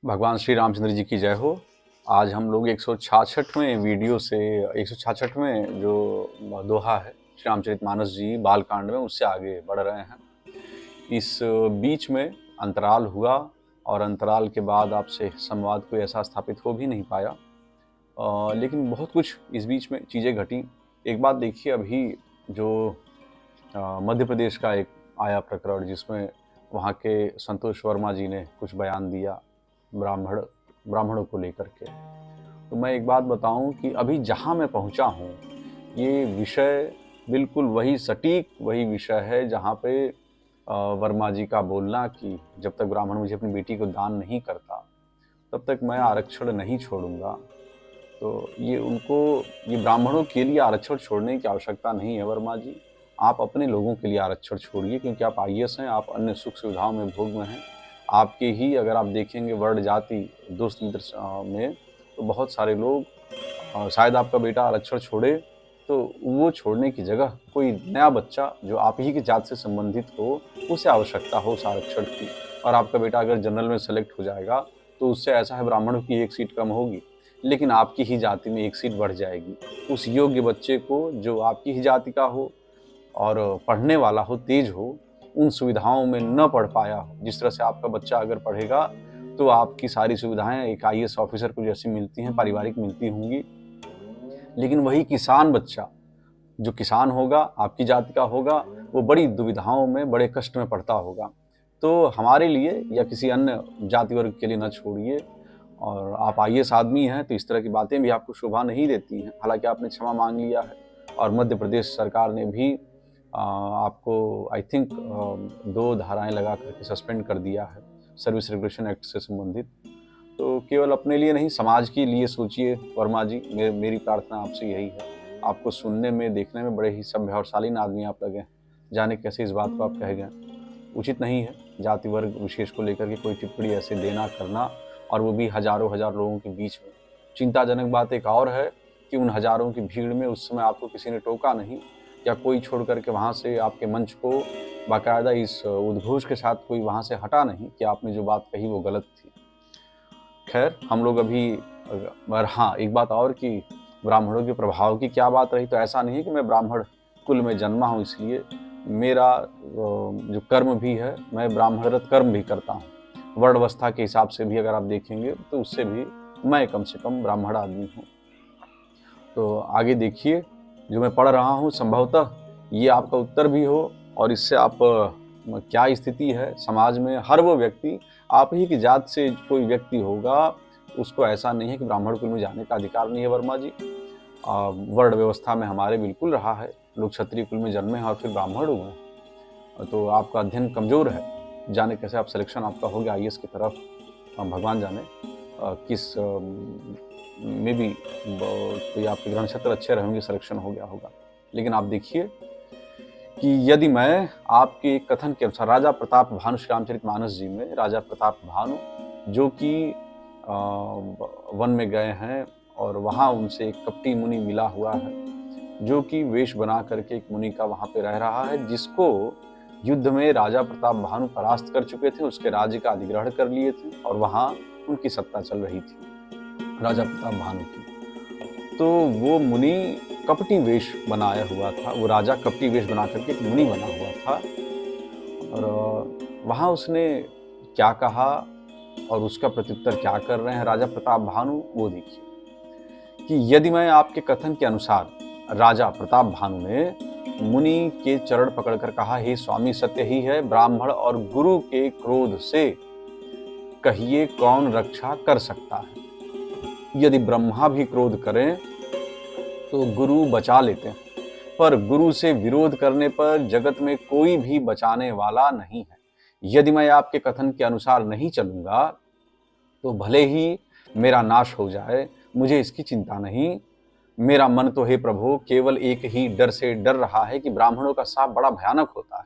भगवान श्री रामचंद्र जी की जय हो। आज हम लोग 166वें वीडियो से 166वें जो दोहा है श्री रामचरितमानस जी बालकांड में, उससे आगे बढ़ रहे हैं। इस बीच में अंतराल हुआ और अंतराल के बाद आपसे संवाद कोई ऐसा स्थापित हो भी नहीं पाया, लेकिन बहुत कुछ इस बीच में चीज़ें घटी। एक बात देखिए, अभी जो मध्य प्रदेश का एक आया प्रकरण जिसमें वहाँ के संतोष वर्मा जी ने कुछ बयान दिया ब्राह्मणों को लेकर के। तो मैं एक बात बताऊं कि अभी जहां मैं पहुंचा हूं, ये विषय बिल्कुल वही सटीक वही विषय है जहां पे वर्मा जी का बोलना कि जब तक ब्राह्मण मुझे अपनी बेटी को दान नहीं करता तब तक मैं आरक्षण नहीं छोड़ूंगा। तो ये ब्राह्मणों के लिए आरक्षण छोड़ने की आवश्यकता नहीं है वर्मा जी। आप अपने लोगों के लिए आरक्षण छोड़िए, क्योंकि आप आईएएस हैं, आप अन्य सुख सुविधाओं में भोग में हैं। आपके ही अगर आप देखेंगे वर्ण जाति दोस्त मित्र में, तो बहुत सारे लोग शायद आपका बेटा आरक्षण छोड़े तो वो छोड़ने की जगह कोई नया बच्चा जो आप ही की जात से संबंधित हो, उसे आवश्यकता हो उस आरक्षण की। और आपका बेटा अगर जनरल में सेलेक्ट हो जाएगा तो उससे ऐसा है, ब्राह्मणों की एक सीट कम होगी लेकिन आपकी ही जाति में एक सीट बढ़ जाएगी। उस योग्य बच्चे को जो आपकी ही जाति का हो और पढ़ने वाला हो, तेज हो, उन सुविधाओं में न पढ़ पाया हो। जिस तरह से आपका बच्चा अगर पढ़ेगा तो आपकी सारी सुविधाएं एक आईएएस ऑफिसर को जैसी मिलती हैं, पारिवारिक मिलती होंगी। लेकिन वही किसान बच्चा जो किसान होगा, आपकी जाति का होगा, वो बड़ी दुविधाओं में, बड़े कष्ट में पड़ता होगा। तो हमारे लिए या किसी अन्य जाति वर्ग के लिए न छोड़िए। और आप आईएएस आदमी हैं तो इस तरह की बातें भी आपको शोभा नहीं देती हैं। हालांकि आपने क्षमा मांग लिया है और मध्य प्रदेश सरकार ने भी आपको आई थिंक 2 धाराएं लगा करके सस्पेंड कर दिया है सर्विस रेगुलेशन एक्ट से संबंधित। तो केवल अपने लिए नहीं, समाज के लिए सोचिए वर्मा जी। मेरी प्रार्थना आपसे यही है। आपको सुनने में, देखने में बड़े ही सभ्य और शालीन आदमी आप लगे, जाने कैसे इस बात को आप कह गए। उचित नहीं है जाति वर्ग विशेष को लेकर के कोई टिप्पणी ऐसे देना करना, और वो भी हजारों हजार लोगों के बीच में। चिंताजनक बात एक और है कि उन हजारों की भीड़ में उस समय आपको किसी ने टोका नहीं, या कोई छोड़ करके वहाँ से आपके मंच को बाकायदा इस उद्घोष के साथ कोई वहाँ से हटा नहीं कि आपने जो बात कही वो गलत थी। खैर, हम लोग अभी और हाँ, एक बात और कि ब्राह्मणों के प्रभाव की क्या बात रही, तो ऐसा नहीं है कि मैं ब्राह्मण कुल में जन्मा हूँ इसलिए। मेरा जो कर्म भी है, मैं ब्राह्मणरत कर्म भी करता हूँ। वर्ण अवस्था के हिसाब से भी अगर आप देखेंगे तो उससे भी मैं कम से कम ब्राह्मण आदमी हूँ। तो आगे देखिए, जो मैं पढ़ रहा हूँ संभवतः ये आपका उत्तर भी हो, और इससे आप क्या स्थिति है समाज में। हर वो व्यक्ति, आप ही की जात से कोई व्यक्ति होगा, उसको ऐसा नहीं है कि ब्राह्मण कुल में जाने का अधिकार नहीं है वर्मा जी। वर्ण व्यवस्था में हमारे बिल्कुल रहा है, लोग क्षत्रिय कुल में जन्मे हैं और फिर ब्राह्मण हुए हैं। तो आपका अध्ययन कमजोर है, जाने कैसे आप सिलेक्शन आपका हो गया आईएएस की तरफ, भगवान जाने किस में भी कोई आपके ग्रह नक्षत्र अच्छे रहेंगे, सिलेक्शन हो गया होगा। लेकिन आप देखिए कि यदि मैं आपके कथन के अनुसार, राजा प्रताप भानु श्री रामचरितमानस जी में राजा प्रताप भानु जो कि वन में गए हैं और वहाँ उनसे एक कपटी मुनि मिला हुआ है, जो कि वेश बना करके एक मुनि का वहाँ पे रह रहा है, जिसको युद्ध में राजा प्रताप भानु परास्त कर चुके थे, उसके राज्य का अधिग्रहण कर लिए थे और वहाँ उनकी सत्ता चल रही थी राजा प्रताप भानु की। तो वो मुनि कपटी वेश बनाया हुआ था, वो राजा कपटी वेश बना करके एक मुनि बना हुआ था। और वहाँ उसने क्या कहा और उसका प्रत्युत्तर क्या कर रहे हैं राजा प्रताप भानु, वो देखिए कि यदि मैं आपके कथन के अनुसार, राजा प्रताप भानु ने मुनि के चरण पकड़कर कहा, हे स्वामी सत्य ही है, ब्राह्मण और गुरु के क्रोध से कहिए कौन रक्षा कर सकता है। यदि ब्रह्मा भी क्रोध करें तो गुरु बचा लेते हैं, पर गुरु से विरोध करने पर जगत में कोई भी बचाने वाला नहीं है। यदि मैं आपके कथन के अनुसार नहीं चलूंगा तो भले ही मेरा नाश हो जाए, मुझे इसकी चिंता नहीं। मेरा मन तो हे प्रभु केवल एक ही डर से डर रहा है कि ब्राह्मणों का शाप बड़ा भयानक होता है।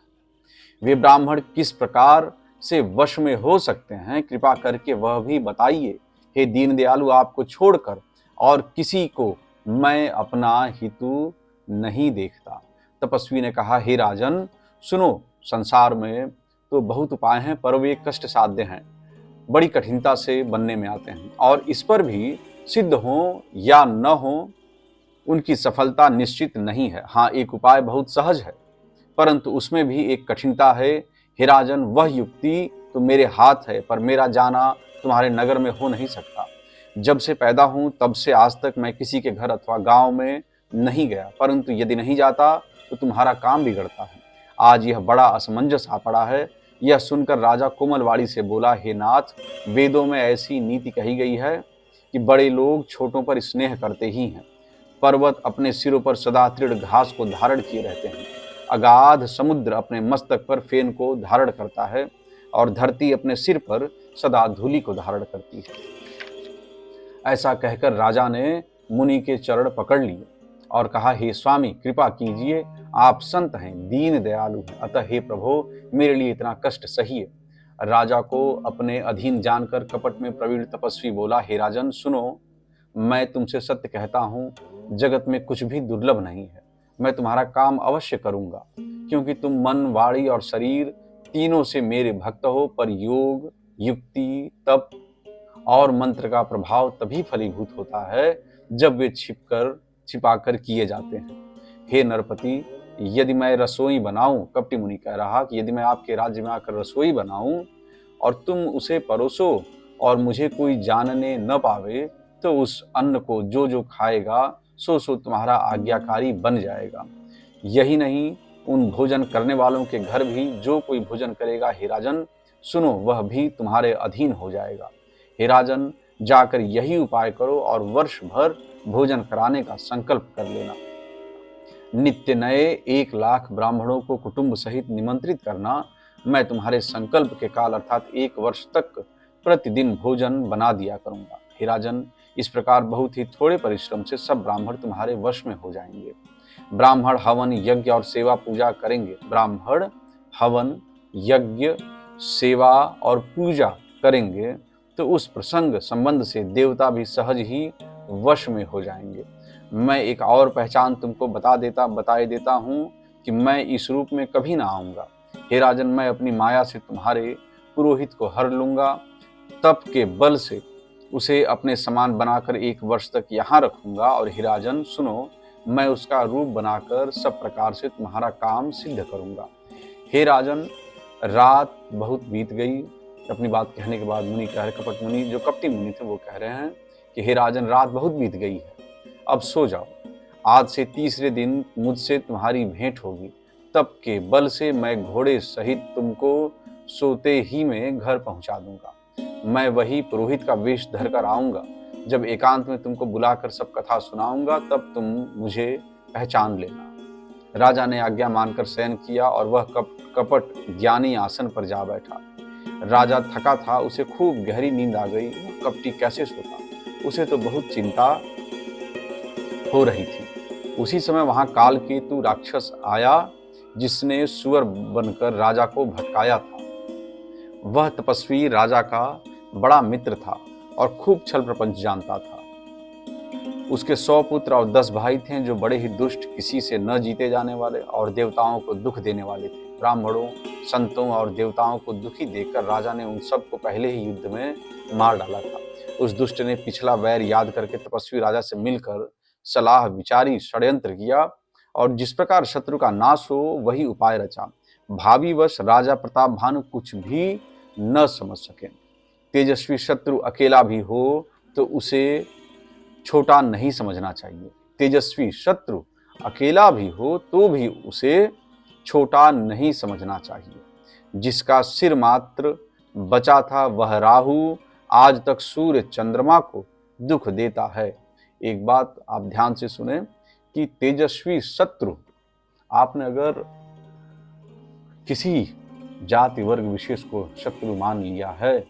वे ब्राह्मण किस प्रकार से वश में हो सकते हैं, कृपा करके वह भी बताइए। हे दीन दयालु, आपको छोड़कर और किसी को मैं अपना हितु नहीं देखता। तपस्वी ने कहा, हे राजन सुनो, संसार में तो बहुत उपाय हैं पर वे कष्ट साध्य हैं। बड़ी कठिनता से बनने में आते हैं और इस पर भी सिद्ध हो या न हो उनकी सफलता निश्चित नहीं है। हाँ, एक उपाय बहुत सहज है परंतु उसमें भी एक कठिनता है। हे राजन, वह युक्ति तो मेरे हाथ है पर मेरा जाना तुम्हारे नगर में हो नहीं सकता। जब से पैदा हूं तब से आज तक मैं किसी के घर अथवा गांव में नहीं गया, परंतु यदि नहीं जाता तो तुम्हारा काम बिगड़ता है। आज यह बड़ा असमंजस आ पड़ा है। यह सुनकर राजा कोमलवाड़ी से बोला, हे नाथ, वेदों में ऐसी नीति कही गई है कि बड़े लोग छोटों पर स्नेह करते ही हैं। पर्वत अपने सिरों पर सदा तृण घास को धारण किए रहते हैं, अगाध समुद्र अपने मस्तक पर फेन को धारण करता है और धरती अपने सिर पर सदा धूलि को धारण करती है। ऐसा कहकर राजा ने मुनि के चरण पकड़ लिए और कहा, हे स्वामी, कृपा कीजिए, आप संत हैं, दीन दयालु हैं, अतः हे प्रभो, मेरे लिए इतना कष्ट सहिए। राजा को अपने अधीन जानकर कपट में प्रवीण तपस्वी बोला, हे राजन सुनो, मैं तुमसे सत्य कहता हूँ, जगत में कुछ भी दुर्लभ नहीं है। मैं तुम्हारा काम अवश्य करूंगा, क्योंकि तुम मन, वाणी और शरीर तीनों से मेरे भक्त हो, पर योग, युक्ति, तप और मंत्र का प्रभाव तभी फलीभूत होता है जब वे छिपाकर किए जाते हैं। हे नरपति, यदि मैं रसोई बनाऊं, कपटी मुनि कह रहा कि यदि मैं आपके राज्य में आकर रसोई बनाऊं और तुम उसे परोसो और मुझे कोई जानने न पावे, तो उस अन्न को जो जो खाएगा सो सो तुम्हारा आज्ञाकारी बन जाएगा। यही नहीं, उन भोजन करने वालों के घर भी जो कोई भोजन करेगा, हे राजन सुनो, वह भी तुम्हारे अधीन हो जाएगा। हे राजन, जाकर यही उपाय करो और वर्ष भर भोजन कराने का संकल्प कर लेना। नित्य नए 1,00,000 ब्राह्मणों को कुटुंब सहित निमंत्रित करना। मैं तुम्हारे संकल्प के काल अर्थात 1 वर्ष तक प्रतिदिन भोजन बना दिया करूंगा। हे राजन, इस प्रकार बहुत ही थोड़े परिश्रम से सब ब्राह्मण तुम्हारे वश में हो जाएंगे। ब्राह्मण हवन, यज्ञ और सेवा पूजा करेंगे। ब्राह्मण हवन, यज्ञ, सेवा और पूजा करेंगे तो उस प्रसंग संबंध से देवता भी सहज ही वश में हो जाएंगे। मैं एक और पहचान तुमको बताए देता हूँ कि मैं इस रूप में कभी ना आऊंगा। हे राजन, मैं अपनी माया से तुम्हारे पुरोहित को हर लूंगा, तप के बल से उसे अपने समान बनाकर 1 वर्ष तक यहाँ रखूंगा। और हे राजन सुनो, मैं उसका रूप बनाकर सब प्रकार से तुम्हारा काम सिद्ध करूंगा। हे राजन, रात बहुत बीत गई। अपनी बात कहने के बाद मुनि कह रहे, कपट मुनि जो कपटी मुनि थे वो कह रहे हैं कि हे राजन, रात बहुत बीत गई है, अब सो जाओ। आज से तीसरे दिन मुझसे तुम्हारी भेंट होगी। तप के बल से मैं घोड़े सहित तुमको सोते ही में घर पहुंचा दूंगा। मैं वही पुरोहित का वेश धर कर आऊंगा। जब एकांत में तुमको बुलाकर सब कथा सुनाऊंगा तब तुम मुझे पहचान लेना। राजा ने आज्ञा मानकर शयन किया और वह कपट ज्ञानी आसन पर जा बैठा। राजा थका था, उसे खूब गहरी नींद आ गई। कपटी कैसे सोता, उसे तो बहुत चिंता हो रही थी। उसी समय वहां कालकेतु राक्षस आया, जिसने सुअर बनकर राजा को भटकाया था। वह तपस्वी राजा का बड़ा मित्र था और खूब छल प्रपंच जानता था। उसके 100 पुत्र और 10 भाई थे, जो बड़े ही दुष्ट, किसी से न जीते जाने वाले और देवताओं को दुख देने वाले थे। ब्राह्मणों, संतों और देवताओं को दुखी देखकर राजा ने उन सबको पहले ही युद्ध में मार डाला था। उस दुष्ट ने पिछला वैर याद करके तपस्वी राजा से मिलकर सलाह विचारी, षड्यंत्र किया और जिस प्रकार शत्रु का नाश हो वही उपाय रचा। भावीवश राजा प्रताप भानु कुछ भी न समझ सके। तेजस्वी शत्रु अकेला भी हो तो उसे छोटा नहीं समझना चाहिए। तेजस्वी शत्रु अकेला भी हो तो भी उसे छोटा नहीं समझना चाहिए। जिसका सिर मात्र बचा था वह राहु आज तक सूर्य चंद्रमा को दुख देता है। एक बात आप ध्यान से सुने कि तेजस्वी शत्रु, आपने अगर किसी जाति वर्ग विशेष को शत्रु मान लिया है,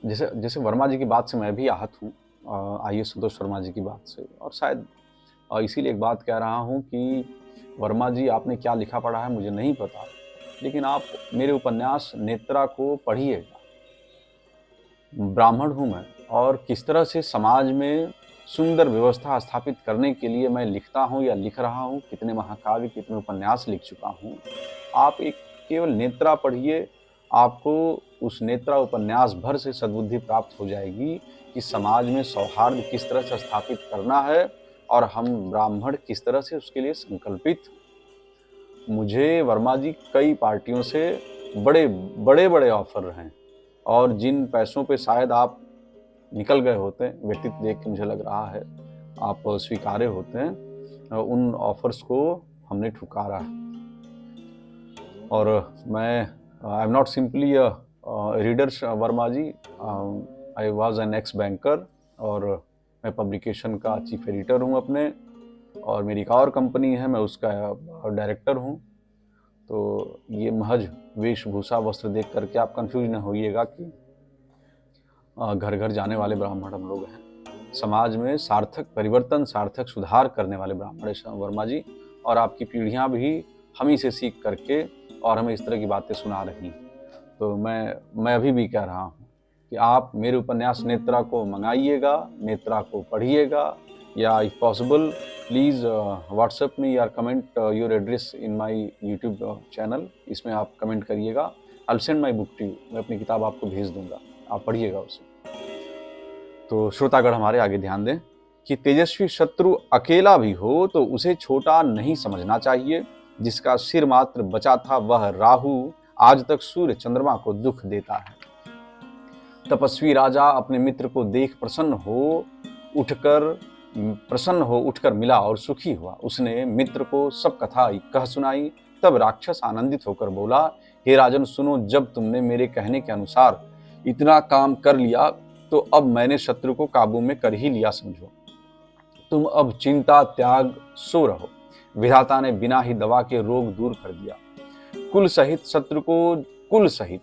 जैसे वर्मा जी की बात से मैं भी आहत हूँ, आइए संतोष वर्मा जी की बात से, और शायद इसीलिए एक बात कह रहा हूँ कि वर्मा जी आपने क्या लिखा पढ़ा है मुझे नहीं पता, लेकिन आप मेरे उपन्यास नेत्रा को पढ़िएगा। ब्राह्मण हूँ मैं और किस तरह से समाज में सुंदर व्यवस्था स्थापित करने के लिए मैं लिखता हूँ या लिख रहा हूँ, कितने महाकाव्य, कितने उपन्यास लिख चुका हूँ। आप एक केवल नेत्रा पढ़िए, आपको उस नेत्रा उपन्यास भर से सद्बुद्धि प्राप्त हो जाएगी कि समाज में सौहार्द किस तरह से स्थापित करना है और हम ब्राह्मण किस तरह से उसके लिए संकल्पित। मुझे वर्मा जी कई पार्टियों से बड़े बड़े बड़े ऑफर रहे हैं और जिन पैसों पे शायद आप निकल गए होते हैं, व्यक्तित्व देख के मुझे लग रहा है आप स्वीकार्य होते हैं, उन ऑफर्स को हमने ठुकरा है। और मैं I am not simply reader Verma ji, I was an ex banker और मैं पब्लिकेशन का चीफ एडिटर हूँ अपने, और मेरी एक और कंपनी है, मैं उसका डायरेक्टर हूँ। तो ये महज वेशभूषा वस्त्र देख करके आप कंफ्यूज न होइएगा कि घर घर जाने वाले ब्राह्मण हम लोग हैं। समाज में सार्थक परिवर्तन, सार्थक सुधार करने वाले ब्राह्मण हैं वर्मा जी, और आपकी पीढ़ियां भी हम ही से सीख करके और हमें इस तरह की बातें सुना रही हैं। तो मैं अभी भी कह रहा हूँ कि आप मेरे उपन्यास नेत्रा को मंगाइएगा, नेत्रा को पढ़िएगा, या इफ पॉसिबल प्लीज़ व्हाट्सएप में या comment your address in my YouTube channel, इसमें आप कमेंट करिएगा। I will send my book to you, मैं अपनी किताब आपको भेज दूंगा, आप पढ़िएगा उसे। तो श्रोतागण हमारे आगे ध्यान दें कि तेजस्वी शत्रु अकेला भी हो तो उसे छोटा नहीं समझना चाहिए। जिसका सिर मात्र बचा था वह राहु आज तक सूर्य चंद्रमा को दुख देता है। तपस्वी राजा अपने मित्र को देख प्रसन्न हो उठकर मिला और सुखी हुआ। उसने मित्र को सब कथा कह सुनाई। तब राक्षस आनंदित होकर बोला, हे राजन सुनो, जब तुमने मेरे कहने के अनुसार इतना काम कर लिया तो अब मैंने शत्रु को काबू में कर ही लिया समझो। तुम अब चिंता त्याग सो रहो। विधाता ने बिना ही दवा के रोग दूर कर दिया। कुल सहित शत्रु को कुल सहित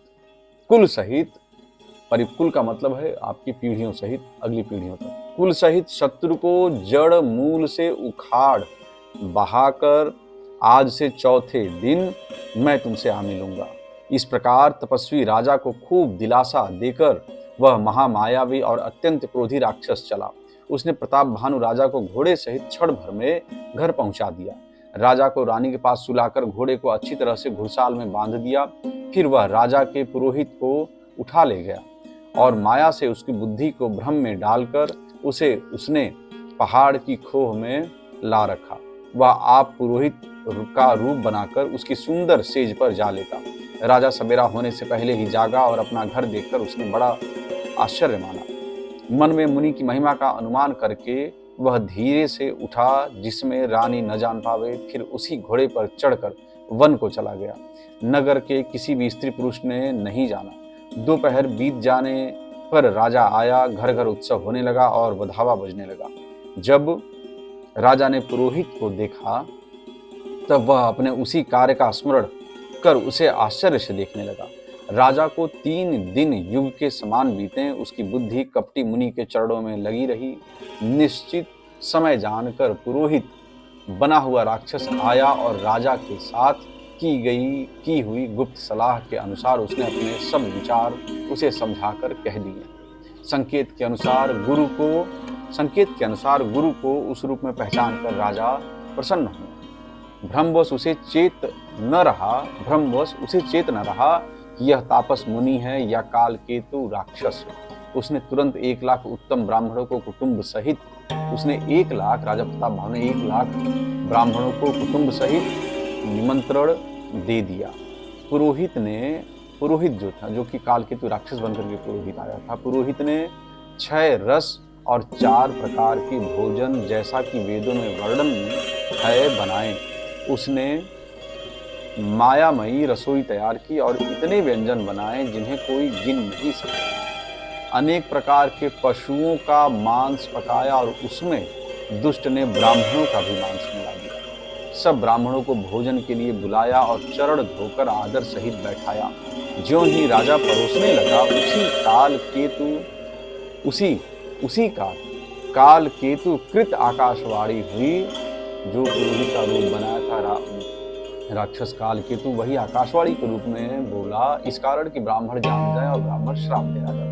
परिकुल का मतलब है आपकी पीढ़ियों सहित अगली पीढ़ियों तक। कुल सहित शत्रु को जड़ मूल से उखाड़ बहाकर आज से चौथे दिन मैं तुमसे आ मिलूंगा। इस प्रकार तपस्वी राजा को खूब दिलासा देकर वह महामायावी और अत्यंत क्रोधी राक्षस चला। उसने प्रताप भानु राजा को घोड़े सहित क्षण भर में घर पहुंचा दिया। राजा को रानी के पास सुलाकर घोड़े को अच्छी तरह से घुड़साल में बांध दिया। फिर वह राजा के पुरोहित को उठा ले गया और माया से उसकी बुद्धि को भ्रम में डालकर उसने पहाड़ की खोह में ला रखा। वह आप पुरोहित का रूप बनाकर उसकी सुंदर सेज पर जा लेता। राजा सवेरा होने से पहले ही जागा और अपना घर देखकर उसने बड़ा आश्चर्य माना। मन में मुनि की महिमा का अनुमान करके वह धीरे से उठा जिसमें रानी न जान पावे। फिर उसी घोड़े पर चढ़कर वन को चला गया। नगर के किसी भी स्त्री पुरुष ने नहीं जाना। दोपहर बीत जाने पर राजा आया। घर घर उत्सव होने लगा और बधावा बजने लगा। जब राजा ने पुरोहित को देखा तब वह अपने उसी कार्य का स्मरण कर उसे आश्चर्य से देखने लगा। राजा को 3 दिन युग के समान बीते। उसकी बुद्धि कपटी मुनि के चरणों में लगी रही। निश्चित समय जानकर पुरोहित बना हुआ राक्षस आया और राजा के साथ की हुई गुप्त सलाह के अनुसार उसने अपने सब विचार उसे समझाकर कह दिए। संकेत के अनुसार गुरु को उस रूप में पहचान कर राजा प्रसन्न हुआ। भ्रमवश उसे चेत न रहा कि यह तापस मुनि है या काल केतु राक्षस। उसने तुरंत 1 लाख उत्तम ब्राह्मणों को कुटुंब सहित राजा प्रताप भानु ने 1 लाख ब्राह्मणों को कुटुंब सहित निमंत्रण दे दिया। पुरोहित जो था, जो कि काल केतु राक्षस बनकर के पुरोहित आया था, पुरोहित ने 6 रस और 4 प्रकार के भोजन जैसा कि वेदों में वर्णन है बनाए। उसने मायामयी रसोई तैयार की और इतने व्यंजन बनाए जिन्हें कोई गिन नहीं सकता। अनेक प्रकार के पशुओं का मांस पकाया और उसमें दुष्ट ने ब्राह्मणों का भी मांस मिला दिया। सब ब्राह्मणों को भोजन के लिए बुलाया और चरण धोकर आदर सहित बैठाया। ज्यों ही राजा परोसने लगा उसी काल केतु कृत आकाशवाणी हुई। जो पुरोहित का रूप बनाया था राक्षस काल केतु, वही आकाशवाणी के रूप में बोला, इस कारण कि ब्राह्मण जान जाए और ब्राह्मण श्राप देना जाए।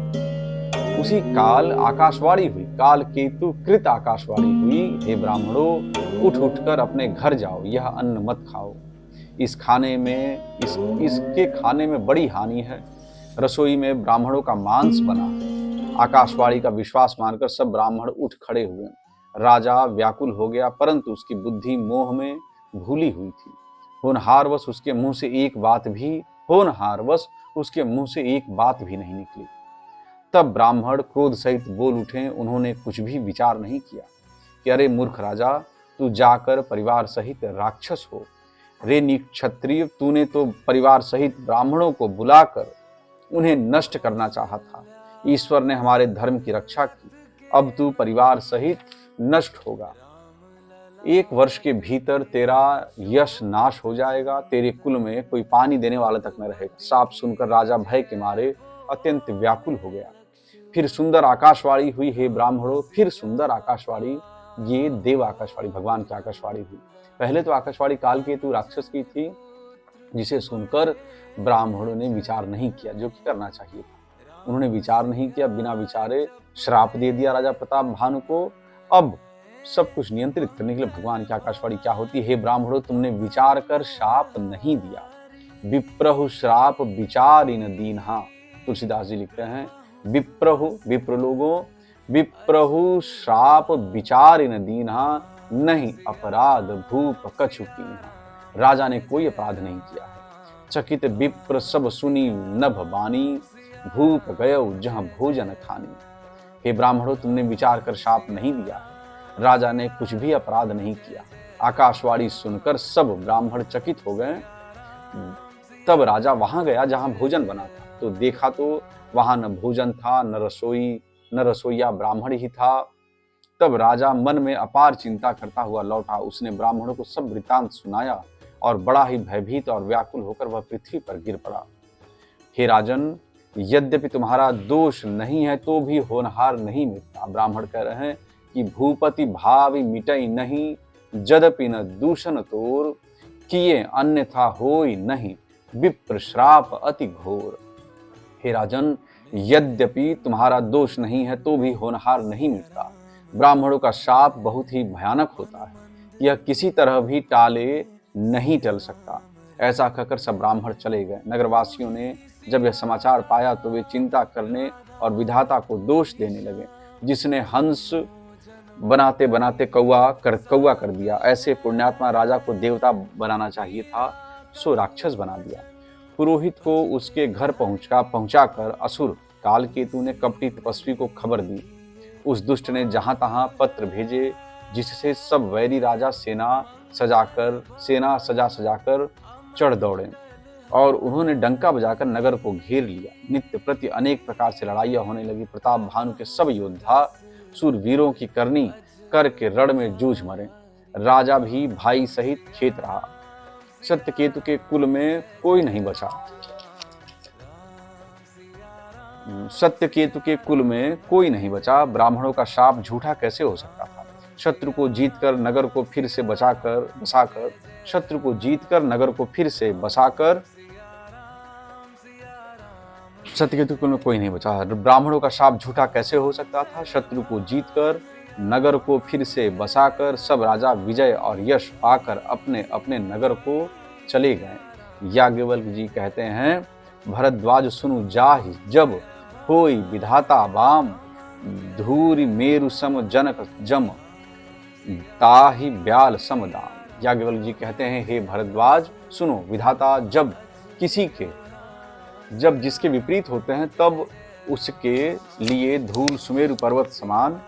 उसी काल आकाशवाणी हुई, काल केतु कृत आकाशवाणी हुई, हे ब्राह्मणों उठ कर अपने घर जाओ, यह अन्न मत खाओ। इसके खाने में बड़ी हानि है। रसोई में ब्राह्मणों का मांस बना है। आकाशवाणी का विश्वास मानकर सब ब्राह्मण उठ खड़े हुए। राजा व्याकुल हो गया, परंतु उसकी बुद्धि मोह में भूली हुई थी। होनहारवश उसके मुंह से एक बात भी नहीं निकली। तब ब्राह्मण क्रोध सहित बोल उठे। उन्होंने कुछ भी विचार नहीं किया कि अरे मूर्ख राजा, तू जाकर परिवार सहित राक्षस हो। रे निक्षत्रिय, तूने तो परिवार सहित ब्राह्मणों को बुलाकर उन्हें नष्ट करना चाहा था। ईश्वर ने हमारे धर्म की रक्षा की, अब तू परिवार सहित नष्ट होगा। 1 वर्ष के भीतर तेरा यश नाश हो जाएगा, तेरे कुल में कोई पानी देने वाला तक न रहेगा। साफ सुनकर राजा भय के मारे अत्यंत व्याकुल हो गया। फिर सुंदर आकाशवाणी हुई, हे ब्राह्मणों, फिर सुंदर आकाशवाणी, ये देव आकाशवाणी, भगवान की आकाशवाणी हुई। पहले तो आकाशवाणी कालकेतु राक्षस की थी, जिसे सुनकर ब्राह्मणों ने विचार नहीं किया, जो कि करना चाहिए था। उन्होंने विचार नहीं किया, बिना विचारे श्राप दे दिया राजा प्रताप भानु को। अब सब कुछ नियंत्रित करने के लिए भगवान की आकाशवाणी क्या होती है, हे ब्राह्मणों, तुमने विचार कर श्राप नहीं दिया। विप्रहु श्राप विचारिन दीन्हा, तुलसीदास जी लिखते हैं, विप्रहु, विप्र लोगों, विप्रहु श्राप विचारिन दीन्हा, नहीं अपराध भूप कछु कीन्हा। राजा ने कोई अपराध नहीं किया है। चकित विप्र सब सुनी नभ बानी, भूप गयो जहां भोजन खानी। हे ब्राह्मणों, तुमने विचार कर शाप नहीं दिया है। राजा ने कुछ भी अपराध नहीं किया। आकाशवाणी सुनकर सब ब्राह्मण चकित हो गए। तब राजा वहां गया जहां भोजन बना था, तो देखा तो वहां न भोजन था, न रसोईया ब्राह्मण ही था। तब राजा मन में अपार चिंता करता हुआ लौटा। उसने ब्राह्मणों को सब वृत्तांत सुनाया और बड़ा ही भयभीत और व्याकुल होकर वह पृथ्वी पर गिर पड़ा। हे राजन, यद्यपि तुम्हारा दोष नहीं है तो भी होनहार नहीं मिटता। ब्राह्मण कह रहे हैं कि भूपति भावि मिटई नहीं, जदपि न दूषण तोर, किए अन्यथा होई नहीं, विप्र श्राप अति घोर। हे राजन, यद्यपि तुम्हारा दोष नहीं है तो भी होनहार नहीं मिटता। ब्राह्मणों का शाप बहुत ही भयानक होता है, यह किसी तरह भी टाले नहीं टल सकता। ऐसा कहकर सब ब्राह्मण चले गए। नगरवासियों ने जब यह समाचार पाया तो वे चिंता करने और विधाता को दोष देने लगे, जिसने हंस बनाते बनाते कौआ कर दिया। ऐसे पुण्यात्मा राजा को देवता बनाना चाहिए था, सो राक्षस बना दिया। पुरोहित को उसके घर पहुंचाकर असुर कालकेतु ने कपटी तपस्वी को खबर दी। उस दुष्ट ने जहां तहां पत्र भेजे, जिससे सब वैरी राजा सेना सजा सजाकर चढ़ दौड़े और उन्होंने डंका बजाकर नगर को घेर लिया। नित्य प्रति अनेक प्रकार से लड़ाइयां होने लगी। प्रताप भानु के सब योद्धा सूरवीरों की करनी करके रण में जूझ मरे। राजा भी भाई सहित खेत रहा। सत्यकेतु के कुल में कोई नहीं बचा। सत्यकेतु के कुल में कोई नहीं बचा। ब्राह्मणों का शाप झूठा कैसे हो सकता था। शत्रु को जीतकर नगर को फिर से बसाकर सत्यकेतु के कुल में कोई नहीं बचा। ब्राह्मणों का शाप झूठा कैसे हो सकता था। शत्रु को जीतकर नगर को फिर से बसाकर सब राजा विजय और यश पाकर अपने अपने नगर को चले गए। याज्ञवल्क्य जी कहते हैं, भरद्वाज सुनु जाहि जब होई विधाता वाम, धूरि मेरु सम जनक जम, ताहि ब्याल समदाम। याज्ञवल्क्य जी कहते हैं, हे भरद्वाज सुनो, विधाता जब जिसके विपरीत होते हैं तब उसके लिए धूल सुमेरु पर्वत समान,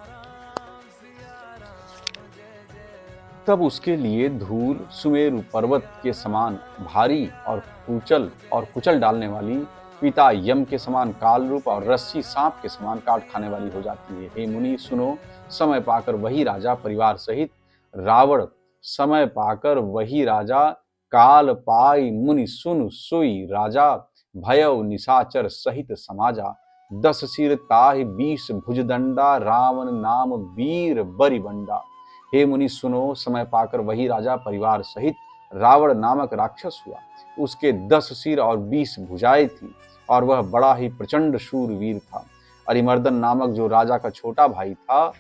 के समान भारी और कुचल डालने वाली, पिता यम के समान काल रूप और रस्सी सांप के समान काट खाने वाली हो जाती है। हे मुनि सुनो, समय पाकर वही राजा परिवार सहित रावण, समय पाकर वही राजा काल पाई मुनि सुन सोई राजा, भयउ निशाचर सहित समाजा, 10 सिर ताहि 20 भुजदंडा, रावण नाम वीर बरिबंडा। हे मुनि सुनो, समय पाकर वही राजा परिवार सहित रावण नामक राक्षस हुआ। उसके 10 सिर और 20 भुजाएं थी और वह बड़ा ही प्रचंड शूरवीर था। अरिमर्दन नामक जो राजा का छोटा भाई था,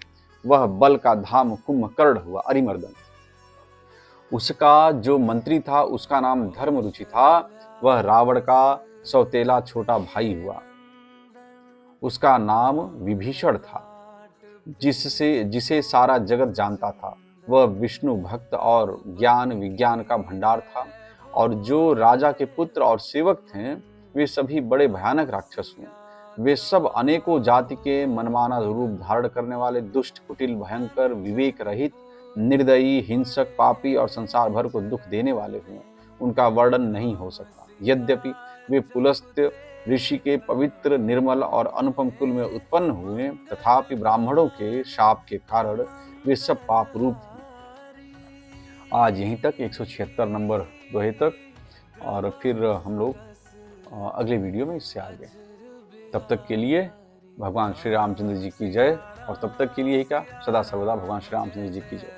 वह बल का धाम कुंभकर्ण हुआ। अरिमर्दन, उसका जो मंत्री था उसका नाम धर्मरुचि था, वह रावण का सौतेला छोटा भाई हुआ। उसका नाम विभीषण था, जिसे सारा जगत जानता था। वह विष्णु भक्त और ज्ञान विज्ञान का भंडार था, और जो राजा के पुत्र और सेवक थे वे सभी बड़े भयानक राक्षस हुए। वे सब अनेकों जाति के मनमाना रूप धारण करने वाले दुष्ट, कुटिल, भयंकर, विवेक रहित, निर्दयी, हिंसक, पापी और संसार भर को दुख देने वाले हुए। उनका वर्णन नहीं हो सकता। यद्यपि वे पुलस्त्य ऋषि के पवित्र, निर्मल और अनुपम कुल में उत्पन्न हुए, तथापि ब्राह्मणों के शाप के कारण वे सब पाप रूप हुए। आज यहीं तक 176 नंबर दोहे तक, और फिर हम लोग अगले वीडियो में इससे आगे। तब तक के लिए भगवान श्री रामचंद्र जी की जय, और तब तक के लिए ही क्या, सदा सर्वदा भगवान श्री रामचंद्र जी की जय।